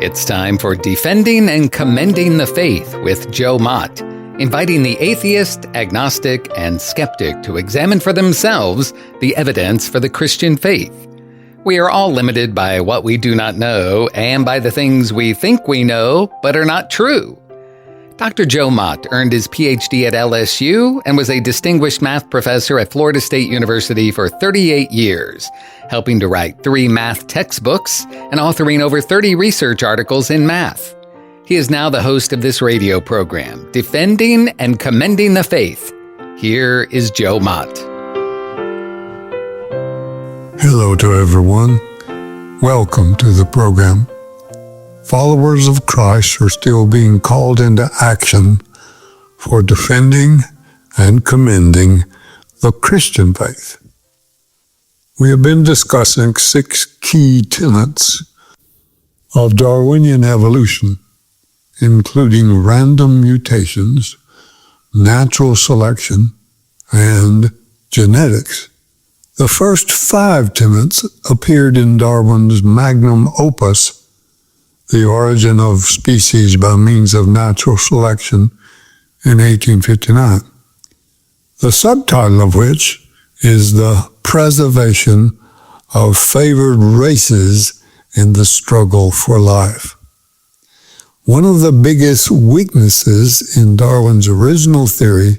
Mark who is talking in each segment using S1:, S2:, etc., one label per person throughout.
S1: It's time for Defending and Commending the Faith with Joe Mott, inviting the atheist, agnostic, and skeptic to examine for themselves the evidence for the Christian faith. We are all limited by what we do not know and by the things we think we know but are not true. Dr. Joe Mott earned his PhD at LSU and was a distinguished math professor at Florida State University for 38 years, helping to write 3 math textbooks and authoring over 30 research articles in math. He is now the host of this radio program, Defending and Commending the Faith. Here is Joe Mott.
S2: Hello to everyone. Welcome to the program. Followers of Christ are still being called into action for defending and commending the Christian faith. We have been discussing 6 key tenets of Darwinian evolution, including random mutations, natural selection, and genetics. The first 5 tenets appeared in Darwin's magnum opus, The Origin of Species by Means of Natural Selection, in 1859. The subtitle of which is The Preservation of Favored Races in the Struggle for Life. One of the biggest weaknesses in Darwin's original theory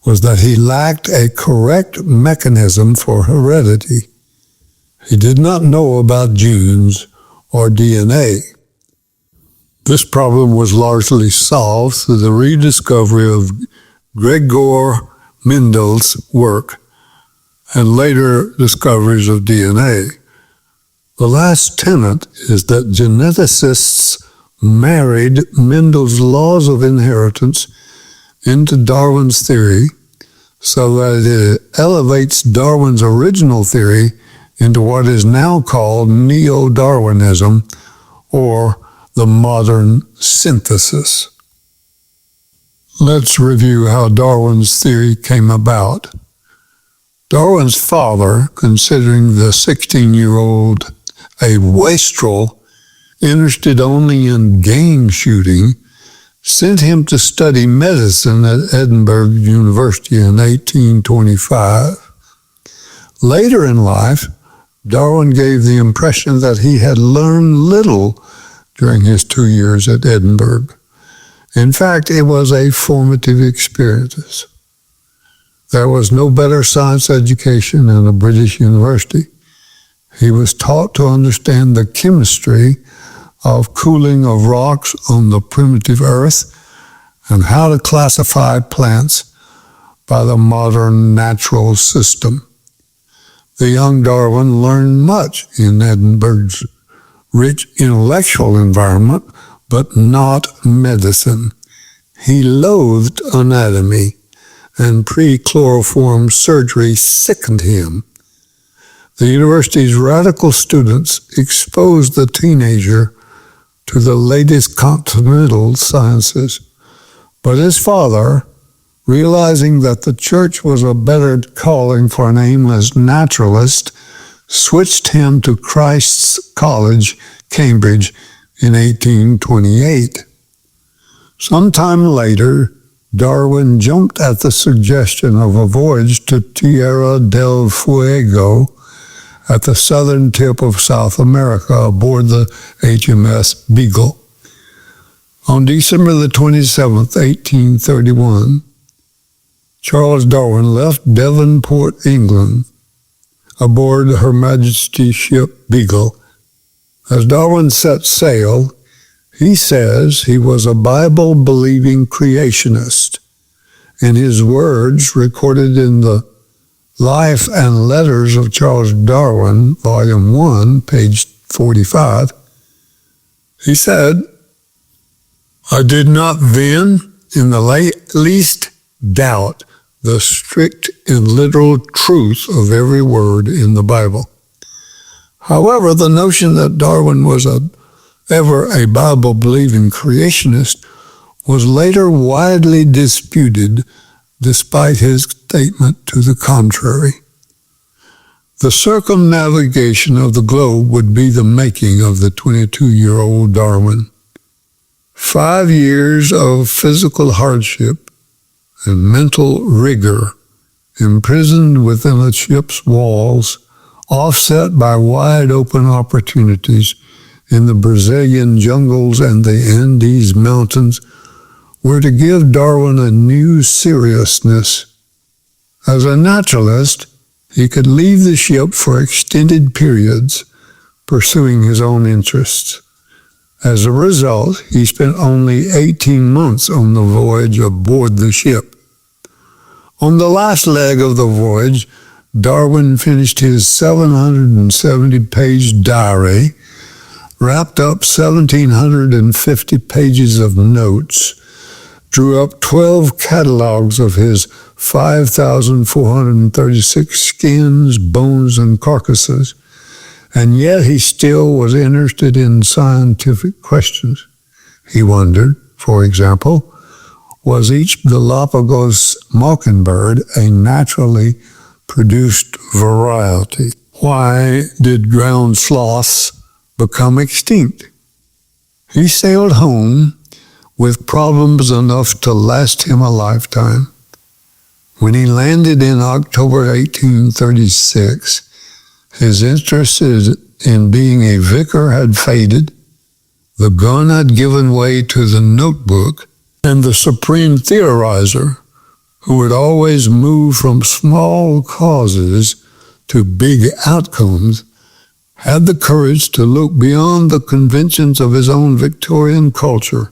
S2: was that he lacked a correct mechanism for heredity. He did not know about genes or DNA. This problem was largely solved through the rediscovery of Gregor Mendel's work and later discoveries of DNA. The last tenet is that geneticists married Mendel's laws of inheritance into Darwin's theory so that it elevates Darwin's original theory into what is now called neo-Darwinism, or the modern synthesis. Let's review how Darwin's theory came about. Darwin's father, considering the 16-year-old a wastrel interested only in game shooting, sent him to study medicine at Edinburgh University in 1825. Later in life, Darwin gave the impression that he had learned little during his 2 years at Edinburgh. In fact, it was a formative experience. There was no better science education in a British university. He was taught to understand the chemistry of cooling of rocks on the primitive earth and how to classify plants by the modern natural system. The young Darwin learned much in Edinburgh's rich intellectual environment, but not medicine. He loathed anatomy, and pre-chloroform surgery sickened him. The university's radical students exposed the teenager to the latest continental sciences, but his father, realizing that the church was a better calling for an aimless naturalist, switched him to Christ's College, Cambridge, in 1828. Sometime later, Darwin jumped at the suggestion of a voyage to Tierra del Fuego at the southern tip of South America aboard the HMS Beagle. On December the 27th, 1831, Charles Darwin left Devonport, England, aboard Her Majesty's ship Beagle. As Darwin set sail, he says he was a Bible-believing creationist. In his words, recorded in the Life and Letters of Charles Darwin, Volume 1, page 45, he said, "I did not then in the least doubt the strict and literal truth of every word in the Bible. However, the notion that Darwin was ever a Bible-believing creationist was later widely disputed despite his statement to the contrary. The circumnavigation of the globe would be the making of the 22-year-old Darwin. 5 years of physical hardship and mental rigor, imprisoned within a ship's walls, offset by wide-open opportunities in the Brazilian jungles and the Andes mountains, were to give Darwin a new seriousness. As a naturalist, he could leave the ship for extended periods, pursuing his own interests. As a result, he spent only 18 months on the voyage aboard the ship. On the last leg of the voyage, Darwin finished his 770-page diary, wrapped up 1,750 pages of notes, drew up 12 catalogs of his 5,436 skins, bones, and carcasses, and yet he still was interested in scientific questions. He wondered, for example, was each Galapagos mockingbird a naturally produced variety? Why did ground sloths become extinct? He sailed home with problems enough to last him a lifetime. When he landed in October 1836, his interest in being a vicar had faded, the gun had given way to the notebook, and the supreme theorizer, who had always moved from small causes to big outcomes, had the courage to look beyond the conventions of his own Victorian culture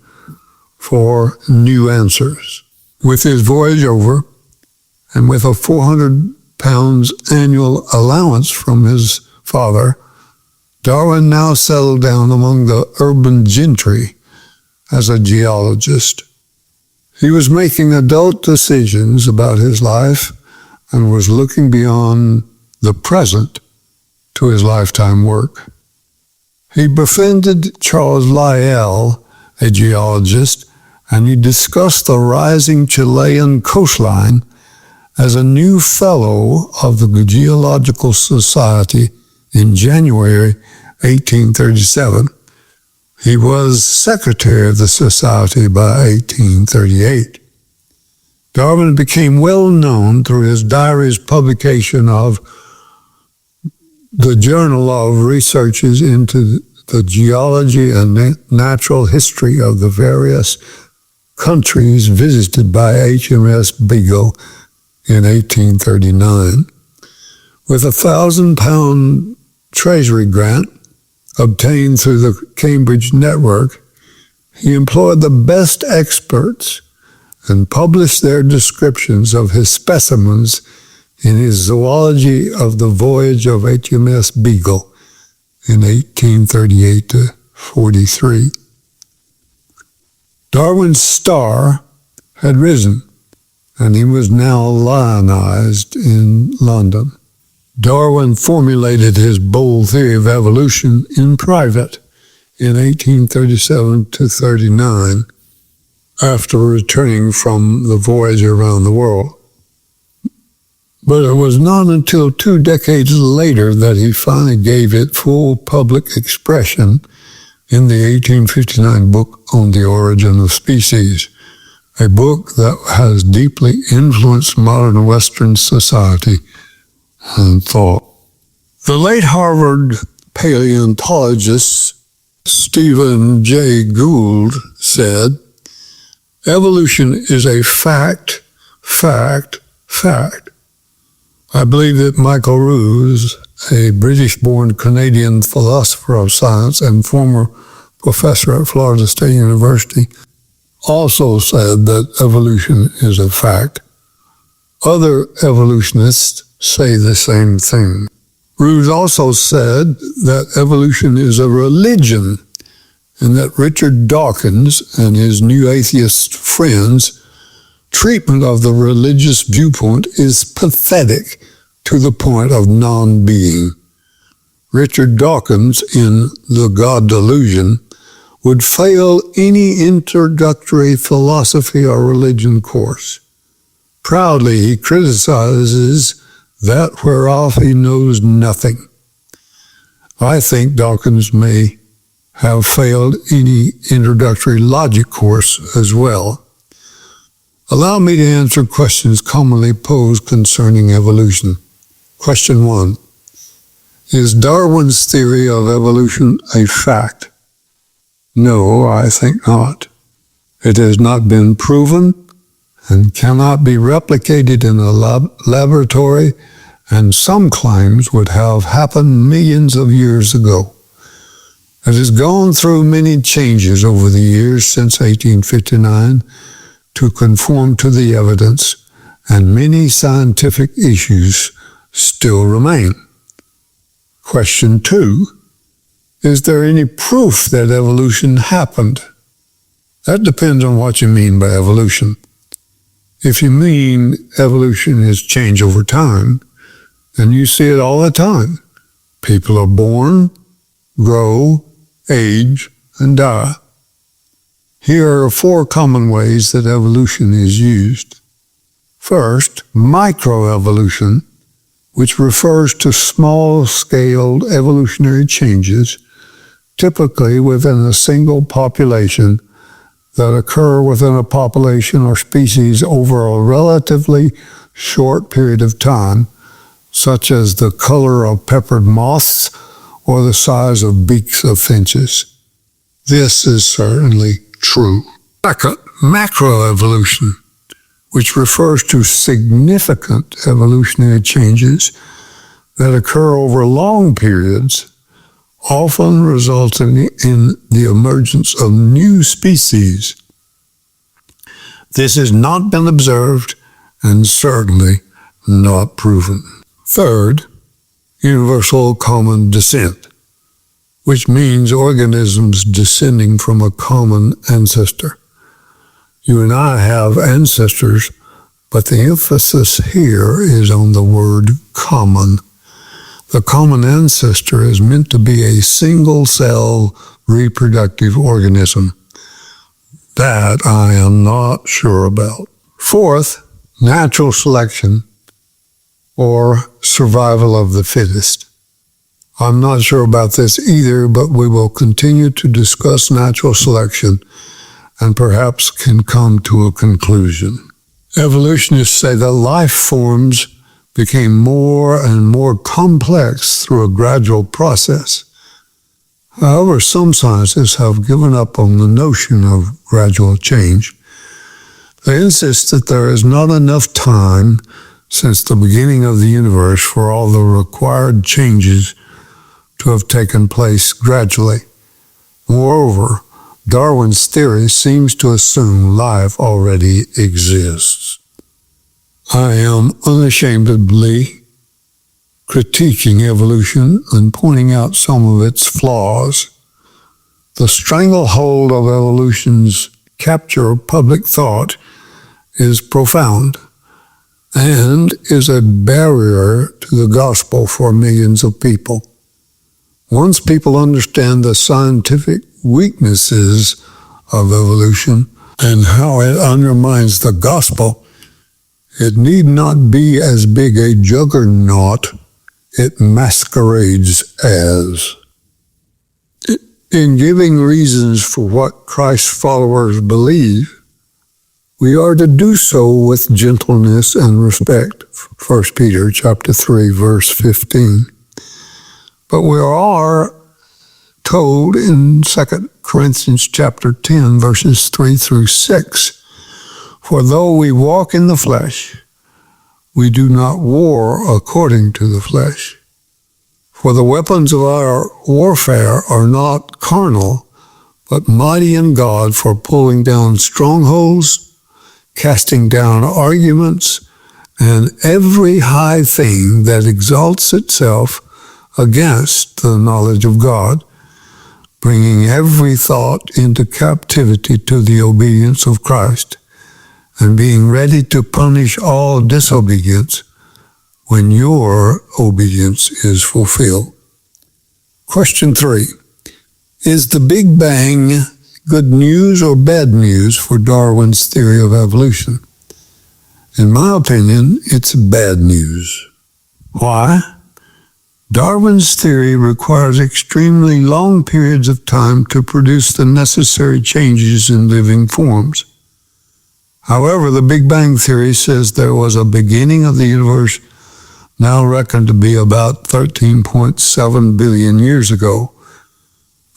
S2: for new answers. With his voyage over, and with a £400 annual allowance from his father, Darwin now settled down among the urban gentry as a geologist. He was making adult decisions about his life and was looking beyond the present to his lifetime work. He befriended Charles Lyell, a geologist, and he discussed the rising Chilean coastline as a new fellow of the Geological Society in January 1837. He was secretary of the society by 1838. Darwin became well known through his diary's publication of the Journal of Researches into the Geology and Natural History of the various countries visited by HMS Beagle in 1839. With a £1,000 Treasury grant obtained through the Cambridge network, he employed the best experts and published their descriptions of his specimens in his Zoology of the Voyage of HMS Beagle in 1838 to 43. Darwin's star had risen, and he was now lionized in London. Darwin formulated his bold theory of evolution in private in 1837 to 39 after returning from the voyage around the world. But it was not until 2 decades later that he finally gave it full public expression in the 1859 book On the Origin of Species, a book that has deeply influenced modern Western society and thought. The late Harvard paleontologist Stephen Jay Gould said, "Evolution is a fact. I believe that Michael Ruse, a British-born Canadian philosopher of science and former professor at Florida State University, also said that evolution is a fact. Other evolutionists say the same thing. Ruse also said that evolution is a religion, and that Richard Dawkins and his new atheist friends' treatment of the religious viewpoint is pathetic to the point of non-being. Richard Dawkins, in The God Delusion, would fail any introductory philosophy or religion course. Proudly, he criticizes that whereof he knows nothing. I think Dawkins may have failed any introductory logic course as well. Allow me to answer questions commonly posed concerning evolution. Question 1. Is Darwin's theory of evolution a fact? No, I think not. It has not been proven and cannot be replicated in a laboratory, and some claims would have happened millions of years ago. It has gone through many changes over the years since 1859 to conform to the evidence, and many scientific issues still remain. Question 2. Is there any proof that evolution happened? That depends on what you mean by evolution. If you mean evolution is change over time, then you see it all the time. People are born, grow, age, and die. Here are 4 common ways that evolution is used. First, microevolution, which refers to small-scale evolutionary changes, typically within a single population, that occur within a population or species over a relatively short period of time, such as the color of peppered moths or the size of beaks of finches. This is certainly true. Second, macroevolution, which refers to significant evolutionary changes that occur over long periods, often resulting in the emergence of new species. This has not been observed and certainly not proven. Third, universal common descent, which means organisms descending from a common ancestor. You and I have ancestors, but the emphasis here is on the word common. The common ancestor is meant to be a single-cell reproductive organism. That I am not sure about. Fourth, natural selection or survival of the fittest. I'm not sure about this either, but we will continue to discuss natural selection and perhaps can come to a conclusion. Evolutionists say that life forms became more and more complex through a gradual process. However, some scientists have given up on the notion of gradual change. They insist that there is not enough time since the beginning of the universe for all the required changes to have taken place gradually. Moreover, Darwin's theory seems to assume life already exists. I am unashamedly critiquing evolution and pointing out some of its flaws. The stranglehold of evolution's capture of public thought is profound and is a barrier to the gospel for millions of people. Once people understand the scientific weaknesses of evolution and how it undermines the gospel, it need not be as big a juggernaut it masquerades as. In giving reasons for what Christ's followers believe, we are to do so with gentleness and respect. 1 Peter chapter 3, verse 15. But we are told in 2 Corinthians chapter 10, verses 3 through 6, for though we walk in the flesh, we do not war according to the flesh. For the weapons of our warfare are not carnal, but mighty in God for pulling down strongholds, casting down arguments, and every high thing that exalts itself against the knowledge of God, bringing every thought into captivity to the obedience of Christ, and being ready to punish all disobedience when your obedience is fulfilled. Question 3. Is the Big Bang good news or bad news for Darwin's theory of evolution? In my opinion, it's bad news. Why? Darwin's theory requires extremely long periods of time to produce the necessary changes in living forms. However, the Big Bang Theory says there was a beginning of the universe now reckoned to be about 13.7 billion years ago.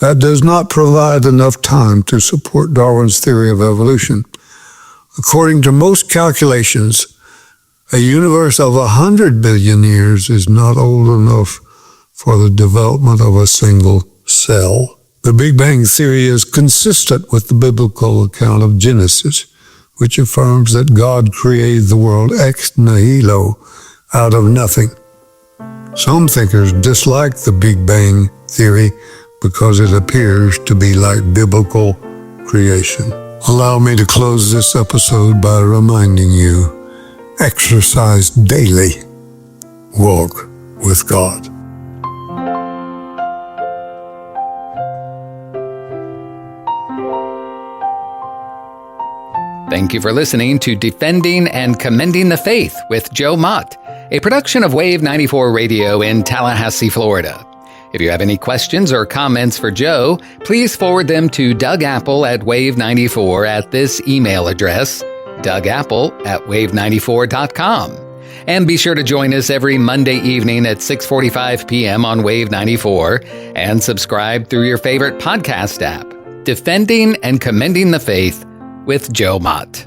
S2: That does not provide enough time to support Darwin's theory of evolution. According to most calculations, a universe of 100 billion years is not old enough for the development of a single cell. The Big Bang Theory is consistent with the biblical account of Genesis, which affirms that God created the world ex nihilo, out of nothing. Some thinkers dislike the Big Bang Theory because it appears to be like biblical creation. Allow me to close this episode by reminding you, exercise daily. Walk with God.
S1: Thank you for listening to Defending and Commending the Faith with Joe Mott, a production of Wave 94 Radio in Tallahassee, Florida. If you have any questions or comments for Joe, please forward them to Doug Apple at Wave94 at this email address, dougapple@wave94.com. And be sure to join us every Monday evening at 6:45 p.m. on Wave 94 and subscribe through your favorite podcast app. Defending and Commending the Faith with Joe Mott.